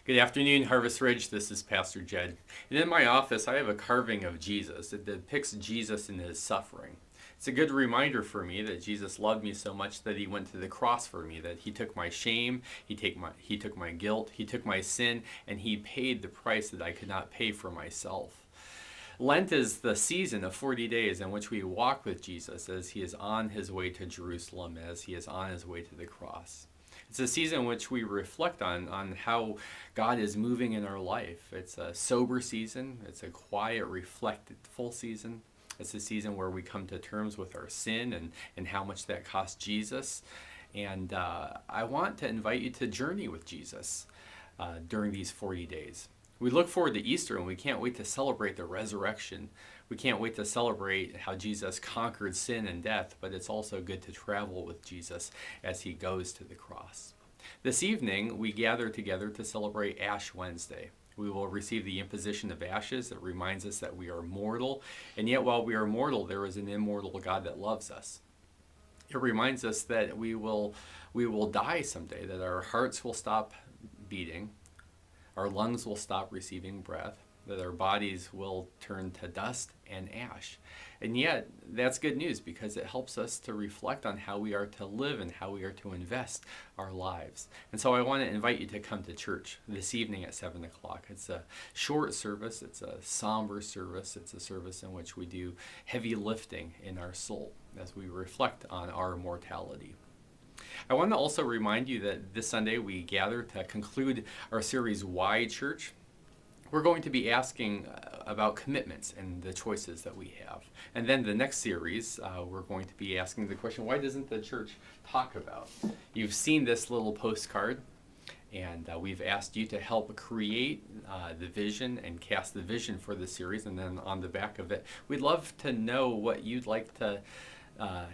Good afternoon, Harvest Ridge. This is Pastor Jed. And in my office, I have a carving of Jesus. It depicts Jesus in his suffering. It's a good reminder for me that Jesus loved me so much that he went to the cross for me, that he took my shame, he took my guilt, he took my sin, and he paid the price that I could not pay for myself. Lent is the season of 40 days in which we walk with Jesus as he is on his way to Jerusalem, as he is on his way to the cross. It's a season in which we reflect on how God is moving in our life. It's a sober season. It's a quiet, reflectful season. It's a season where we come to terms with our sin and how much that cost Jesus. And I want to invite you to journey with Jesus during these 40 days. We look forward to Easter and we can't wait to celebrate the resurrection. We can't wait to celebrate how Jesus conquered sin and death, but it's also good to travel with Jesus as he goes to the cross. This evening, we gather together to celebrate Ash Wednesday. We will receive the imposition of ashes that reminds us that we are mortal, and yet while we are mortal, there is an immortal God that loves us. It reminds us that we will die someday, that our hearts will stop beating, our lungs will stop receiving breath, that our bodies will turn to dust and ash. And yet, that's good news because it helps us to reflect on how we are to live and how we are to invest our lives. And so I want to invite you to come to church this evening at 7 o'clock. It's a short service, it's a somber service, it's a service in which we do heavy lifting in our soul as we reflect on our mortality. I want to also remind you that this Sunday we gather to conclude our series, Why Church? We're going to be asking about commitments and the choices that we have. And then the next series, we're going to be asking the question, why doesn't the church talk about? You've seen this little postcard, and we've asked you to help create the vision and cast the vision for the series. And then on the back of it, we'd love to know what you'd like to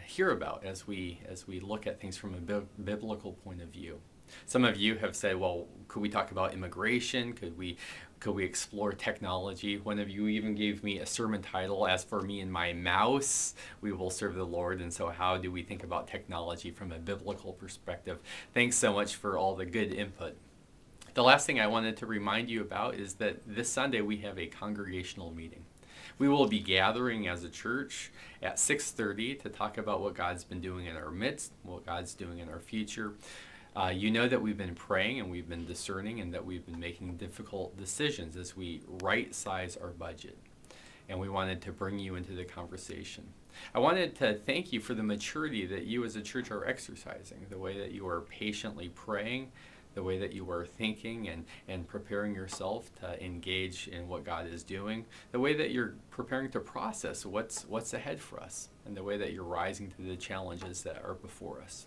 hear about as we look at things from a biblical point of view. Some of you have said, well, could we talk about immigration? Could we explore technology? One of you even gave me a sermon title, As for Me and My Mouse, We Will Serve the Lord. And so how do we think about technology from a biblical perspective? Thanks so much for all the good input. The last thing I wanted to remind you about is that this Sunday we have a congregational meeting. We will be gathering as a church at 6:30 to talk about what God's been doing in our midst, what God's doing in our future. You know that we've been praying and we've been discerning and that we've been making difficult decisions as we right-size our budget. And we wanted to bring you into the conversation. I wanted to thank you for the maturity that you as a church are exercising, the way that you are patiently praying, the way that you are thinking and preparing yourself to engage in what God is doing, the way that you're preparing to process what's ahead for us, and the way that you're rising to the challenges that are before us.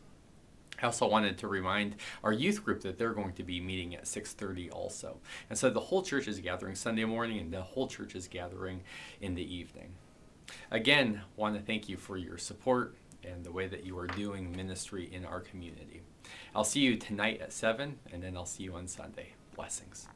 I also wanted to remind our youth group that they're going to be meeting at 6:30 also. And so the whole church is gathering Sunday morning and the whole church is gathering in the evening. Again, want to thank you for your support and the way that you are doing ministry in our community. I'll see you tonight at 7, and then I'll see you on Sunday. Blessings.